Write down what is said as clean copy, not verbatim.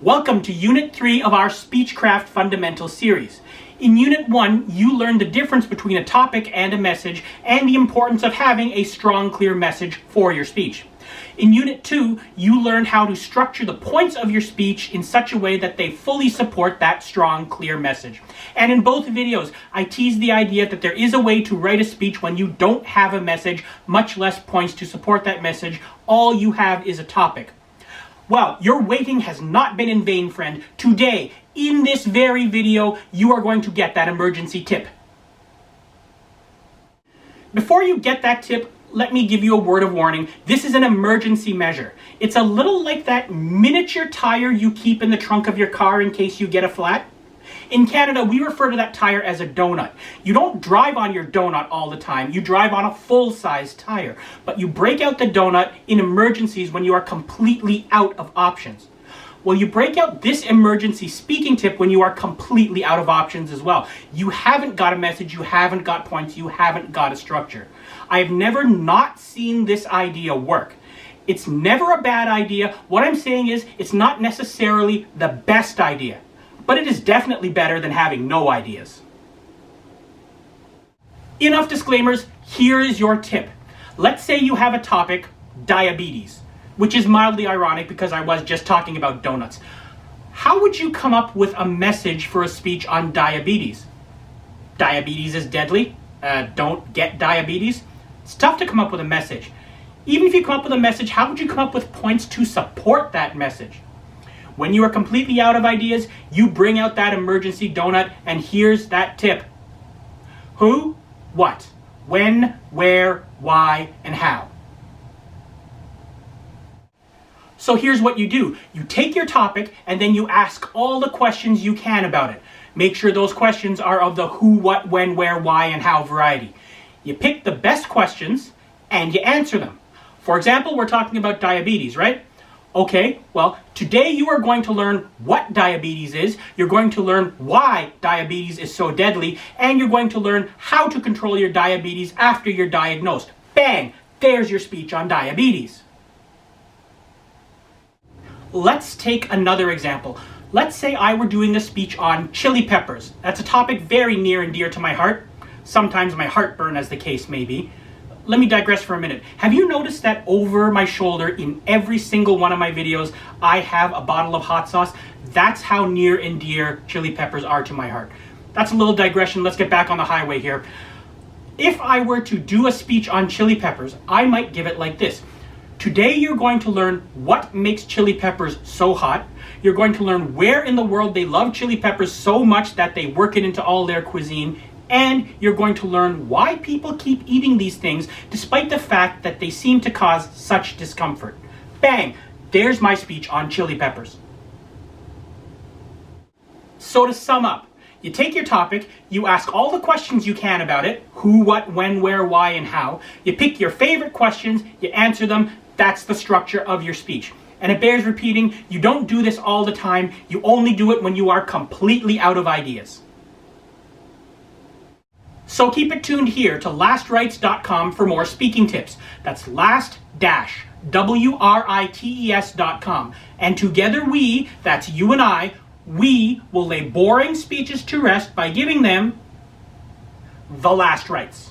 Welcome to Unit 3 of our Speechcraft Fundamental series. In Unit 1, you learned the difference between a topic and a message and the importance of having a strong, clear message for your speech. In Unit 2, you learned how to structure the points of your speech in such a way that they fully support that strong, clear message. And in both videos, I teased the idea that there is a way to write a speech when you don't have a message, much less points to support that message. All you have is a topic. Well, your waiting has not been in vain, friend. Today, in this very video, you are going to get that emergency tip. Before you get that tip, let me give you a word of warning. This is an emergency measure. It's a little like that miniature tire you keep in the trunk of your car in case you get a flat. In Canada, we refer to that tire as a donut. You don't drive on your donut all the time. You drive on a full-size tire. But you break out the donut in emergencies when you are completely out of options. Well, you break out this emergency speaking tip when you are completely out of options as well. You haven't got a message, you haven't got points, you haven't got a structure. I have never not seen this idea work. It's never a bad idea. What I'm saying is it's not necessarily the best idea, but it is definitely better than having no ideas. Enough disclaimers, here is your tip. Let's say you have a topic, diabetes, which is mildly ironic because I was just talking about donuts. How would you come up with a message for a speech on diabetes? Diabetes is deadly. Don't get diabetes. It's tough to come up with a message. Even if you come up with a message, how would you come up with points to support that message? When you are completely out of ideas, you bring out that emergency donut, and here's that tip. Who, what, when, where, why, and how. So here's what you do. You take your topic and then you ask all the questions you can about it. Make sure those questions are of the who, what, when, where, why, and how variety. You pick the best questions and you answer them. For example, we're talking about diabetes, right? Okay, well, today you are going to learn what diabetes is, you're going to learn why diabetes is so deadly, and you're going to learn how to control your diabetes after you're diagnosed. Bang! There's your speech on diabetes. Let's take another example. Let's say I were doing a speech on chili peppers. That's a topic very near and dear to my heart. Sometimes my heartburn, as the case may be. Let me digress for a minute. Have you noticed that over my shoulder in every single one of my videos, I have a bottle of hot sauce? That's how near and dear chili peppers are to my heart. That's a little digression. Let's get back on the highway here. If I were to do a speech on chili peppers, I might give it like this. Today you're going to learn what makes chili peppers so hot. You're going to learn where in the world they love chili peppers so much that they work it into all their cuisine. And you're going to learn why people keep eating these things despite the fact that they seem to cause such discomfort. Bang! There's my speech on chili peppers. So to sum up, you take your topic, you ask all the questions you can about it, who, what, when, where, why, and how. You pick your favorite questions, you answer them. That's the structure of your speech. And it bears repeating, you don't do this all the time. You only do it when you are completely out of ideas. So keep it tuned here to lastwrites.com for more speaking tips. That's last-writes.com. And together we, that's you and I, we will lay boring speeches to rest by giving them the last rites.